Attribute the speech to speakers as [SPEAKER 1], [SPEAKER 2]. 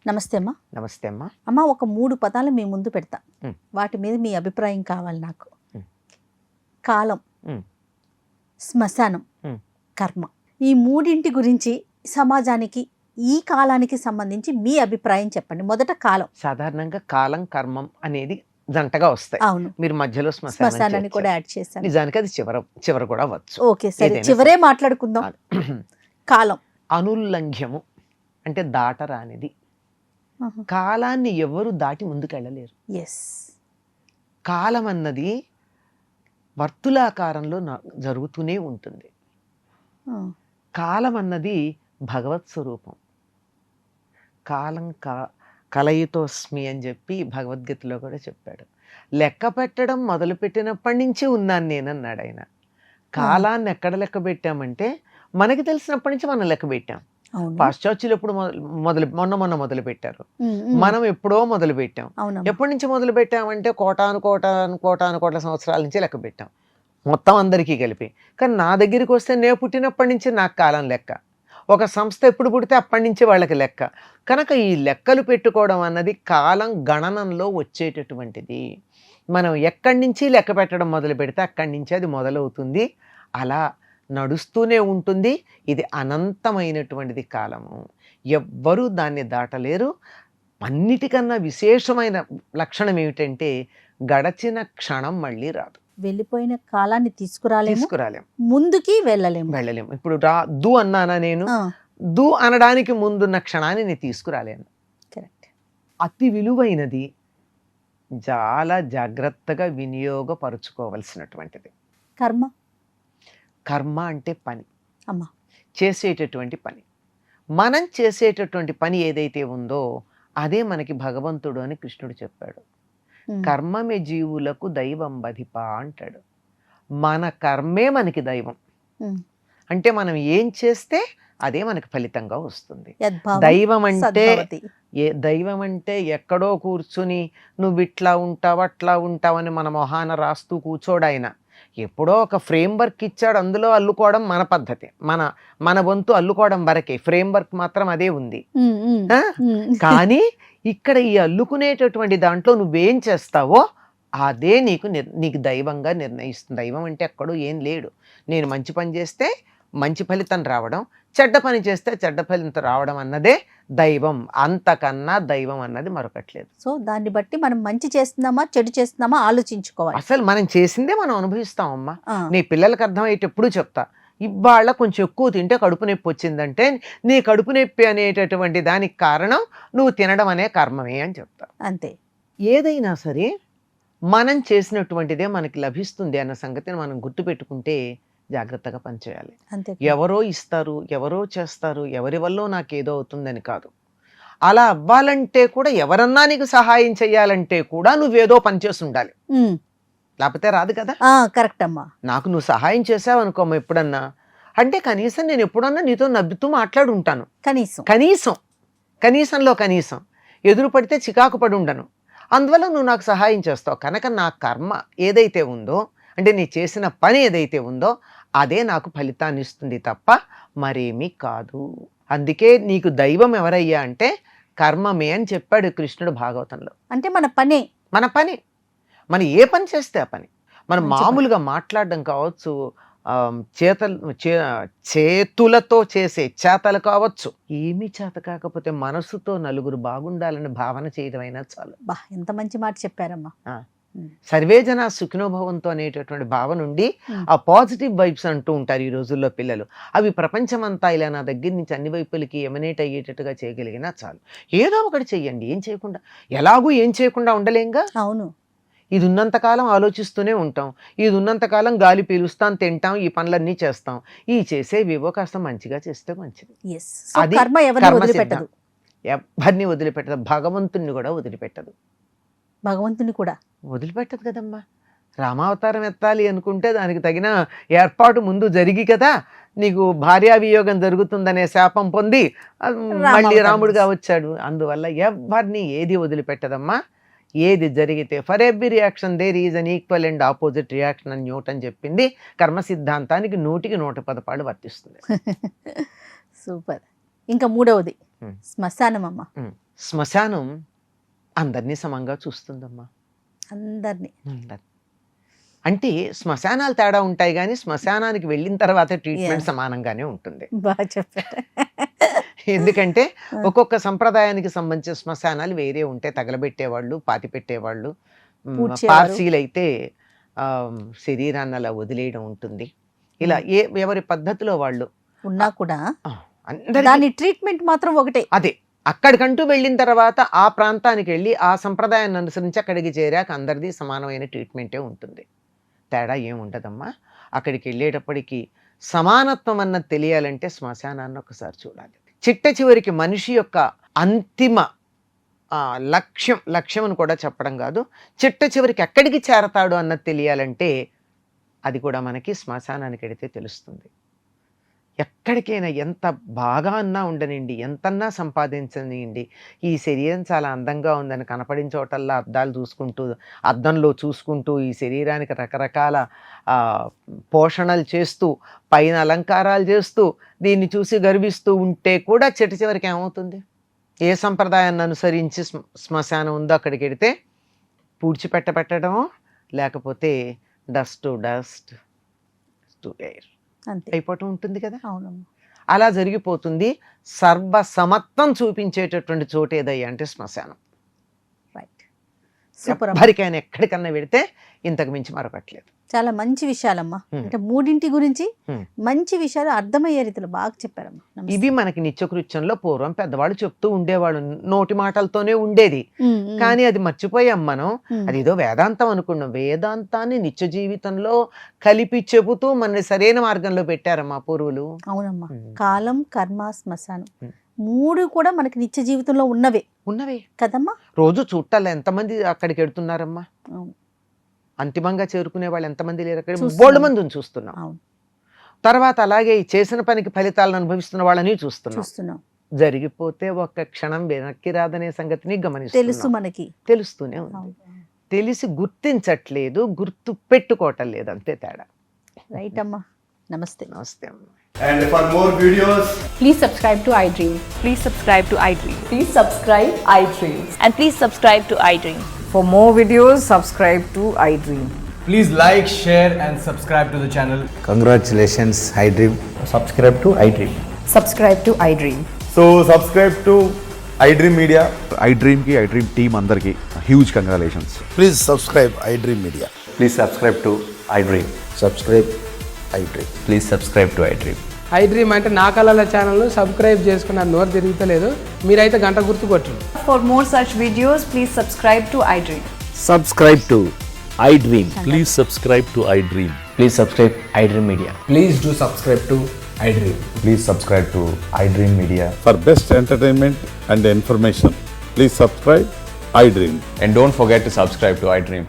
[SPEAKER 1] నమస్తే అమ్మా.
[SPEAKER 2] నమస్తే అమ్మా.
[SPEAKER 1] అమ్మ, ఒక 3 పదాలు మీ ముందు పెడతా.
[SPEAKER 2] మ్.
[SPEAKER 1] వాటి మీద మీ అభిప్రాయం కావాలి నాకు.
[SPEAKER 2] మ్.
[SPEAKER 1] కాలం,
[SPEAKER 2] మ్.
[SPEAKER 1] శ్మశానం,
[SPEAKER 2] మ్.
[SPEAKER 1] కర్మ. ఈ మూడింటి గురించి సమాజానికి, ఈ కాలానికి సంబంధించి మీ అభిప్రాయం చెప్పండి. మొదట కాలం.
[SPEAKER 2] సాధారణంగా కాలం కర్మం అనేది జంటగా వస్తాయి.
[SPEAKER 1] అవును,
[SPEAKER 2] మీరు మధ్యలో
[SPEAKER 1] శ్మశానాన్ని కూడా యాడ్ చేశాను.
[SPEAKER 2] నిజానికి అది చివర కూడా వచ్చు.
[SPEAKER 1] ఓకే, సరే, చివరే మాట్లాడుకుందాం. కాలం
[SPEAKER 2] అనుల్లంఘ్యము అంటే దాటరానిది. కాలాన్ని ఎవరు దాటి ముందుకెళ్ళలేరు.
[SPEAKER 1] ఎస్.
[SPEAKER 2] కాలం అన్నది వర్తులాకారంలో జరుగుతూనే ఉంటుంది. కాలం అన్నది భగవత్ స్వరూపం. కాలం కలయితోస్మి అని చెప్పి భగవద్గీతలో కూడా చెప్పాడు. లెక్క పెట్టడం మొదలుపెట్టినప్పటి నుంచి ఉన్నాను నేనన్నాడు ఆయన. కాలాన్ని ఎక్కడ లెక్క పెట్టామంటే మనకి తెలిసినప్పటి నుంచి మనం లెక్క పెట్టాం. పాశ్చాత్యులు ఎప్పుడు మొన్న మొదలు పెట్టారు, మనం ఎప్పుడో మొదలు పెట్టాం. ఎప్పటి నుంచి మొదలు పెట్టామంటే కోటాను కోట్ల సంవత్సరాల నుంచి లెక్క పెట్టాం మొత్తం అందరికీ కలిపి. కానీ నా దగ్గరికి వస్తే నేను పుట్టినప్పటి నుంచి నాకు కాలం లెక్క. ఒక సంస్థ ఎప్పుడు పుడితే అప్పటి నుంచి వాళ్ళకి లెక్క. కనుక ఈ లెక్కలు పెట్టుకోవడం అన్నది కాలం గణనంలో వచ్చేటటువంటిది. మనం ఎక్కడి నుంచి లెక్క పెట్టడం మొదలు పెడితే అక్కడి నుంచి అది మొదలవుతుంది. అలా నడుస్తూనే ఉంటుంది. ఇది అనంతమైనటువంటిది కాలము. ఎవ్వరూ దాన్ని దాటలేరు. అన్నిటికన్నా విశేషమైన లక్షణం ఏమిటంటే గడచిన క్షణం మళ్ళీ రాదు.
[SPEAKER 1] వెళ్ళిపోయిన కాలాన్ని తీసుకురాలేం, ముందుకి వెళ్ళలేం.
[SPEAKER 2] ఇప్పుడు దు అన్నానా నేను, దు అనడానికి ముందున్న క్షణాన్ని నేను తీసుకురాలేను.
[SPEAKER 1] కరెక్ట్.
[SPEAKER 2] అతి విలువైనది, చాలా జాగ్రత్తగా వినియోగపరుచుకోవలసినటువంటిది
[SPEAKER 1] కర్మ.
[SPEAKER 2] కర్మ అంటే పని,
[SPEAKER 1] అమ్మా,
[SPEAKER 2] చేసేటటువంటి పని. మనం చేసేటటువంటి పని ఏదైతే ఉందో అదే మనకి భగవంతుడు అని కృష్ణుడు చెప్పాడు. కర్మమే జీవులకు దైవం బధిప అంటాడు. మన కర్మే మనకి దైవం. అంటే మనం ఏం చేస్తే అదే మనకి ఫలితంగా వస్తుంది. దైవం అంటే ఎక్కడో కూర్చుని నువ్వు ఇట్లా ఉంటావు అట్లా ఉంటావని మన మొహాన రాస్తూ కూర్చోడాయన. ఎప్పుడో ఒక ఫ్రేమ్ వర్క్ ఇచ్చాడు, అందులో అల్లుకోవడం మన పద్ధతి, మన వంతు అల్లుకోవడం వరకే. ఫ్రేమ్ వర్క్ మాత్రం అదే ఉంది. కానీ ఇక్కడ ఈ అల్లుకునేటటువంటి దాంట్లో నువ్వేం చేస్తావో అదే నీకు దైవంగా నిర్ణయిస్తుంది. దైవం అంటే ఎక్కడో ఏం లేడు. నేను మంచి పని చేస్తే మంచి ఫలితం రావడం, చెడ్డ పని చేస్తే చెడ్డ ఫలితం రావడం అన్నదే దైవం. అంతకన్నా దైవం అన్నది మరొకట్లేదు.
[SPEAKER 1] సో దాన్ని బట్టి మనం మంచి చేస్తున్నామా చెడు చేస్తున్నామా ఆలోచించుకోవాలి.
[SPEAKER 2] అసలు మనం చేసిందే మనం అనుభవిస్తామమ్మా. నీ పిల్లలకి అర్థమయ్యేటప్పుడు చెప్తా, ఇవాళ కొంచెం ఎక్కువ తింటే కడుపు నొప్పి వచ్చిందంటే నీ కడుపు నొప్పి అనేటటువంటి దానికి కారణం నువ్వు తినడం అనే కర్మమే అని చెప్తా.
[SPEAKER 1] అంతే.
[SPEAKER 2] ఏదైనా సరే మనం చేసినటువంటిదే మనకి లభిస్తుంది అన్న సంగతిని మనం గుర్తుపెట్టుకుంటే జాగ్రత్తగా పనిచేయాలి. ఎవరో ఇస్తారు, ఎవరో చేస్తారు, ఎవరి వల్ల నాకేదో అవుతుందని కాదు. అలా అవ్వాలంటే కూడా, ఎవరన్నా నీకు సహాయం చెయ్యాలంటే కూడా నువ్వేదో పనిచేసి ఉండాలి, లేకపోతే రాదు కదా.
[SPEAKER 1] కరెక్ట్ అమ్మా.
[SPEAKER 2] నాకు నువ్వు సహాయం చేసావు అనుకోమ్మా ఎప్పుడన్నా, అంటే కనీసం నేను ఎప్పుడన్నా నీతో నవ్వుతూ మాట్లాడి ఉంటాను. కనీసంలో కనీసం ఎదురు పడితే చికాకు పడి ఉండను. అందువల్ల నువ్వు నాకు సహాయం చేస్తావు. కనుక నా కర్మ ఏదైతే ఉందో, అంటే నీ చేసిన పని ఏదైతే ఉందో అదే నాకు ఫలితాన్ని ఇస్తుంది తప్ప మరేమీ కాదు. అందుకే నీకు దైవం ఎవరయ్యా అంటే కర్మమే అని చెప్పాడు కృష్ణుడు భాగవతంలో.
[SPEAKER 1] అంటే మన పని
[SPEAKER 2] మనం ఏ పని చేస్తే ఆ పని. మనం మామూలుగా మాట్లాడడం కావచ్చు, చేతులతో చేసే చేతలు కావచ్చు, ఏమీ చేత కాకపోతే మనసుతో నలుగురు బాగుండాలని భావన చేయడమైనా చాలు.
[SPEAKER 1] ఎంత మంచి మాట చెప్పారమ్మా.
[SPEAKER 2] సర్వే జన సుఖినోభవంతో అనేటటువంటి భావన నుండి ఆ పాజిటివ్ వైబ్స్ అంటూ ఉంటారు ఈ రోజుల్లో పిల్లలు. అవి ప్రపంచమంతా ఇలా నా దగ్గర నుంచి అన్ని వైపులకి ఎమనేట్ అయ్యేటట్టుగా చేయగలిగినా చాలు. ఏదో ఒకటి చెయ్యండి. ఎలాగూ ఏం చేయకుండా ఉండలేంగా.
[SPEAKER 1] అవును.
[SPEAKER 2] ఇది ఉన్నంతకాలం ఆలోచిస్తూనే ఉంటాం, ఇది ఉన్నంతకాలం గాలి పీలుస్తాం, తింటాం, ఈ పనులన్నీ చేస్తాం. ఈ చేసేవివో కాస్త మంచిగా చేస్తే మంచిది.
[SPEAKER 1] అది
[SPEAKER 2] ఎవరిని వదిలిపెట్టదు, భగవంతుణ్ణి కూడా వదిలిపెట్టదు.
[SPEAKER 1] భగవంతుని కూడా
[SPEAKER 2] వదిలిపెట్టదు కదమ్మా. రామావతారం ఎత్తాలి అనుకుంటే దానికి తగిన ఏర్పాటు ముందు జరిగి కదా నీకు భార్యావియోగం జరుగుతుందనే శాపం పొంది మళ్ళీ రాముడుగా వచ్చాడు. అందువల్ల ఎవరిని ఏది వదిలిపెట్టదమ్మా. ఏది జరిగితే for every reaction there is an equal and opposite reaction అని న్యూటన్ చెప్పింది. కర్మ సిద్ధాంతానికి 100కి 110 పాళ్ళు వర్తిస్తుంది.
[SPEAKER 1] సూపర్. ఇంకా మూడవది శ్మశానం అమ్మ.
[SPEAKER 2] శ్మశానం అందరినీ సమంగా చూస్తుందమ్మా.
[SPEAKER 1] అందరినీ.
[SPEAKER 2] అందరినీ. అంటే శ్మశానాలు తేడా ఉంటాయి కానీ శ్మశానానికి వెళ్ళిన తర్వాత ట్రీట్మెంట్
[SPEAKER 1] Yeah.
[SPEAKER 2] సమానంగానే ఉంటుంది.
[SPEAKER 1] బాగా చెప్పారు.
[SPEAKER 2] ఎందుకంటే ఒక్కొక్క సంప్రదాయానికి సంబంధించిన శ్మశానాలు వేరే ఉంటాయి. తగలబెట్టేవాళ్ళు, పాతి పెట్టేవాళ్ళు,
[SPEAKER 1] పూడ్చేవారు.
[SPEAKER 2] పార్సీలు అయితే శరీరాన్ని అలా వదిలేయడం ఉంటుంది. ఇలా ఎవరి పద్ధతిలో వాళ్ళు
[SPEAKER 1] ఉన్నా కూడా
[SPEAKER 2] అందరికీ
[SPEAKER 1] దాని ట్రీట్మెంట్ మాత్రం ఒకటే.
[SPEAKER 2] అదే. అక్కడికంటూ వెళ్ళిన తర్వాత ఆ ప్రాంతానికి వెళ్ళి ఆ సంప్రదాయాన్ని అనుసరించి అక్కడికి చేరాక అందరిది సమానమైన ట్రీట్మెంటే ఉంటుంది. తేడా ఏం ఉండదమ్మా. అక్కడికి వెళ్ళేటప్పటికి సమానత్వం అన్నది తెలియాలంటే శ్మశానాన్ని ఒకసారి చూడాలి. చిట్ట చివరికి మనిషి యొక్క అంతిమ లక్ష్యం అని కూడా చెప్పడం కాదు, చిట్ట చివరికి ఎక్కడికి చేరతాడు అన్నది తెలియాలంటే అది కూడా మనకి శ్మశానానికి వెడితే తెలుస్తుంది. ఎక్కడికైనా ఎంత బాగా అన్నా ఉండనండి, ఎంతన్నా సంపాదించనియండి, ఈ శరీరం చాలా అందంగా ఉందని కనపడిన చోటల్లా అద్దంలో చూసుకుంటూ ఈ శరీరానికి రకరకాల పోషణలు చేస్తూ పైన అలంకారాలు చేస్తూ దీన్ని చూసి గర్విస్తూ ఉంటే కూడా చిట్ట చివరికి ఏమవుతుంది? ఏ సంప్రదాయాన్ని అనుసరించి శ్మశానం ఉందో అక్కడికి వెడితే పూడ్చిపెట్టడమో లేకపోతే dust to dust to air
[SPEAKER 1] అంతే
[SPEAKER 2] అయిపోవటం ఉంటుంది కదా.
[SPEAKER 1] అవునమ్మా.
[SPEAKER 2] అలా జరిగిపోతుంది. సర్వసమత్వం చూపించేటటువంటి చోటు ఏదయ్యా అంటే శ్మశానం.
[SPEAKER 1] రైట్. సూపర్ అమ్మా.
[SPEAKER 2] ఎవరికైనా ఎక్కడికన్నా వెడితే ఇంతకు మించి మరొకట్లేదు.
[SPEAKER 1] చాలా మంచి విషయాలమ్మా. అంటే మూడింటి గురించి
[SPEAKER 2] Hmm.
[SPEAKER 1] మంచి విషయాలు అర్థమయ్యే రీతిలో బాగా చెప్పారమ్మా. నమస్తే.
[SPEAKER 2] ఇవి మనకి నిత్యకృత్యంలో పూర్వం పెద్దవాళ్ళు చెప్తూ ఉండేవాళ్ళు, నోటి మాటలతోనే ఉండేది. కానీ అది మర్చిపోయాం మనం. అదేదో వేదాంతం అనుకున్నాం. వేదాంతాన్ని నిత్య జీవితంలో కలిపి చెబుతూ మన సరైన మార్గంలో పెట్టారమ్మా పూర్వులు.
[SPEAKER 1] అవునమ్మా.
[SPEAKER 2] Hmm.
[SPEAKER 1] కాలం, కర్మ, శ్మశానం
[SPEAKER 2] Hmm.
[SPEAKER 1] మూడు కూడా మనకి నిత్య జీవితంలో ఉన్నవే
[SPEAKER 2] ఉన్నవే.
[SPEAKER 1] కదమ్మా.
[SPEAKER 2] రోజు చూట్టాలి ఎంతమంది అక్కడికి వెడుతున్నారమ్మా.
[SPEAKER 1] అవును.
[SPEAKER 2] అంతిమంగా చేరుకునే వాళ్ళు ఎంతమంది లేరు అక్కడ?
[SPEAKER 1] చూస్తున్నాం.
[SPEAKER 2] బోల్డ్ మందిని చూస్తున్నాం.
[SPEAKER 1] అవును.
[SPEAKER 2] తర్వాత అలాగే ఈ చేసిన పనికి ఫలితాలను అనుభవిస్తున్న వాళ్ళని చూస్తున్నాం.
[SPEAKER 1] చూస్తున్నాం.
[SPEAKER 2] జరిగిపోతే ఒక్క క్షణం వెనక్కి రాదనే సంగతిని
[SPEAKER 1] తెలుసు
[SPEAKER 2] గమనిస్తున్నాం.
[SPEAKER 1] మనకి.
[SPEAKER 2] తెలుస్తూనే ఉంది.
[SPEAKER 1] అవును.
[SPEAKER 2] తెలిసి గుర్తించట్లేదు, గుర్తు పెట్టుకోవటం లేదు, అంతే తేడా.
[SPEAKER 1] రైట్ అమ్మా. నమస్తే.
[SPEAKER 2] నమస్తే అమ్మ.
[SPEAKER 3] And for more videos,
[SPEAKER 4] Please subscribe to iDream.
[SPEAKER 5] Please subscribe to iDream.
[SPEAKER 4] Please subscribe iDream.
[SPEAKER 5] And please subscribe to iDream.
[SPEAKER 6] For more videos, subscribe to iDream.
[SPEAKER 3] please like, share and subscribe to the channel.
[SPEAKER 7] Congratulations, iDream.
[SPEAKER 3] Subscribe to iDream.
[SPEAKER 4] Subscribe to iDream.
[SPEAKER 3] So subscribe to iDream Media.
[SPEAKER 8] iDream की iDream team अंदर की huge congratulations.
[SPEAKER 7] Please subscribe iDream Media.
[SPEAKER 9] Please subscribe to iDream.
[SPEAKER 7] Subscribe iDream.
[SPEAKER 9] Please subscribe to iDream.
[SPEAKER 10] iDream అంటే నా కళల ఛానల్ను subscribe చేసుకున్న నోరు తిరుగుతలేదు, మీరైతే గంట గుర్తు కొట్టండి.
[SPEAKER 5] For more such videos, please subscribe to iDream.
[SPEAKER 7] Subscribe to iDream.
[SPEAKER 9] Please subscribe to iDream. Please subscribe iDream Media.
[SPEAKER 3] Please do subscribe to iDream.
[SPEAKER 9] Please subscribe to iDream Media.
[SPEAKER 8] For best entertainment and information, please subscribe iDream.
[SPEAKER 9] And don't forget to subscribe to iDream.